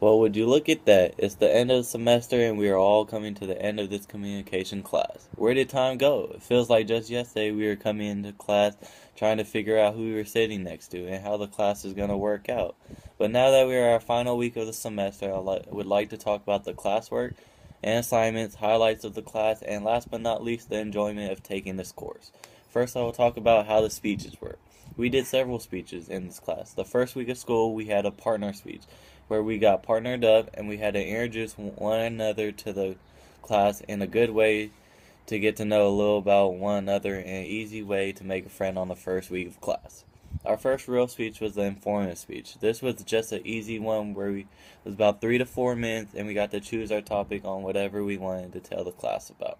Well, would you look at that? It's the end of the semester and we are all coming to the end of this communication class. Where did time go? It feels like just yesterday we were coming into class trying to figure out who we were sitting next to and how the class is going to work out. But now that we are our final week of the semester, would like to talk about the classwork and assignments, highlights of the class, and last but not least, the enjoyment of taking this course. First, I will talk about how the speeches work. We did several speeches in this class. The first week of school, we had a partner speech where we got partnered up and we had to introduce one another to the class in a good way to get to know a little about one another in an easy way to make a friend on the first week of class. Our first real speech was the informative speech. This was just an easy one where it was about 3 to 4 minutes and we got to choose our topic on whatever we wanted to tell the class about.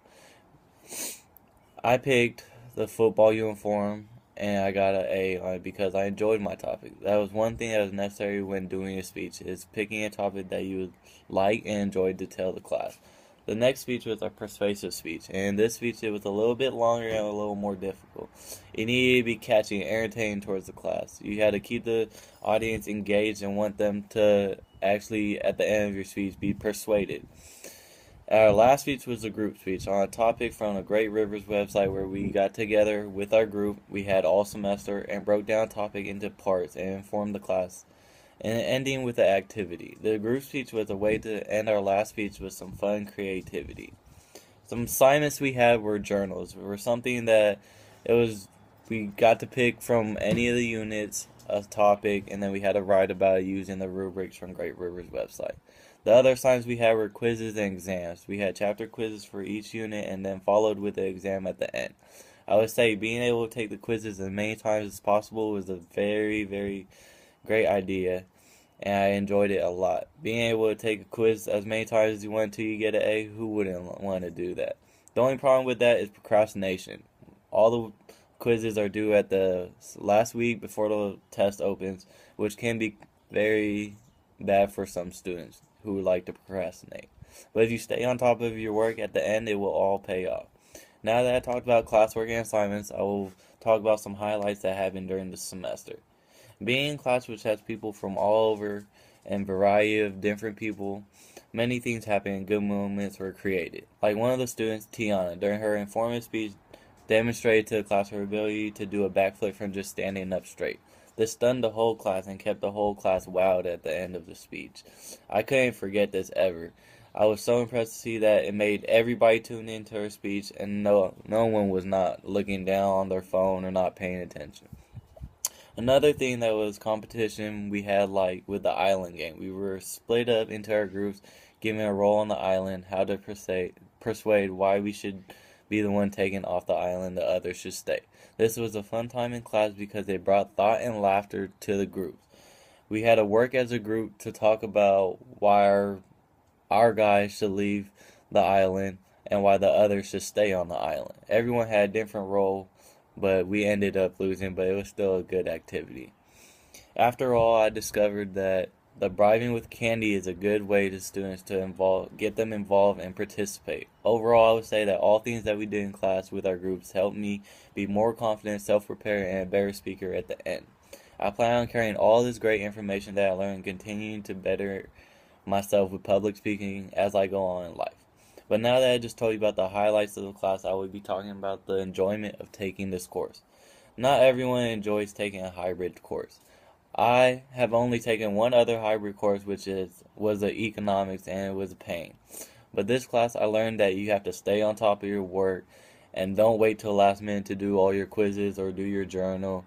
I picked the football uniform and I got an A on it because I enjoyed my topic. That was one thing that was necessary when doing a speech, is picking a topic that you would like and enjoy to tell the class. The next speech was a persuasive speech, and in this speech it was a little bit longer and a little more difficult. It needed to be catchy and entertaining towards the class. You had to keep the audience engaged and want them to actually, at the end of your speech, be persuaded. Our last speech was a group speech on a topic from the Great Rivers website where we got together with our group we had all semester and broke down the topic into parts and informed the class, and ending with the activity. The group speech was a way to end our last speech with some fun creativity. Some assignments we had were journals. Were something that it was we got to pick from any of the units a topic, and then we had to write about it using the rubrics from Great Rivers website. The other assignments we had were quizzes and exams. We had chapter quizzes for each unit and then followed with the exam at the end. I would say being able to take the quizzes as many times as possible was a very, very great idea, and I enjoyed it a lot. Being able to take a quiz as many times as you want until you get an A, who wouldn't want to do that? The only problem with that is procrastination. All the quizzes are due at the last week before the test opens, which can be very bad for some students who would like to procrastinate. But if you stay on top of your work at the end, it will all pay off. Now that I talked about classwork and assignments, I will talk about some highlights that happened during the semester. Being in class which has people from all over and variety of different people, many things happen and good moments were created. Like one of the students, Tiana, during her informative speech, demonstrated to the class her ability to do a backflip from just standing up straight. This stunned the whole class and kept the whole class wowed at the end of the speech. I couldn't forget this ever. I was so impressed to see that it made everybody tune into her speech and no one was not looking down on their phone or not paying attention. Another thing that was competition we had like with the island game. We were split up into our groups, given a role on the island, how to persuade why we should be the one taken off the island, the others should stay. This was a fun time in class because it brought thought and laughter to the group. We had to work as a group to talk about why our guys should leave the island and why the others should stay on the island. Everyone had a different role, but we ended up losing, but it was still a good activity. After all, I discovered that the bribing with candy is a good way to students to get them involved and participate. Overall, I would say that all things that we did in class with our groups helped me be more confident, self-prepared, and a better speaker at the end. I plan on carrying all this great information that I learned and continuing to better myself with public speaking as I go on in life. But now that I just told you about the highlights of the class, I will be talking about the enjoyment of taking this course. Not everyone enjoys taking a hybrid course. I have only taken one other hybrid course, which was the economics, and it was a pain. But this class, I learned that you have to stay on top of your work and don't wait till last minute to do all your quizzes or do your journal.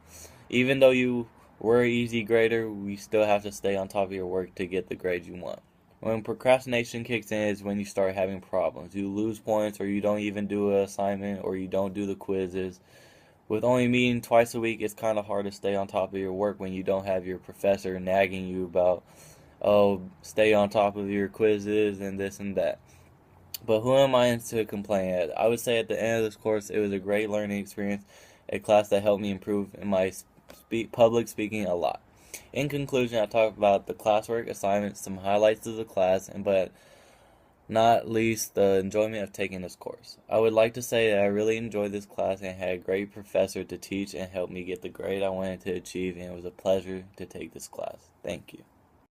Even though you were an easy grader, we still have to stay on top of your work to get the grades you want. When procrastination kicks in is when you start having problems. You lose points, or you don't even do an assignment, or you don't do the quizzes. With only meeting twice a week, it's kind of hard to stay on top of your work when you don't have your professor nagging you about, oh, stay on top of your quizzes and this and that. But who am I to complain at? I would say at the end of this course, it was a great learning experience, a class that helped me improve in my public speaking a lot. In conclusion, I talked about the classwork, assignments, some highlights of the class, but not least the enjoyment of taking this course. I would like to say that I really enjoyed this class and had a great professor to teach and help me get the grade I wanted to achieve, and it was a pleasure to take this class. Thank you.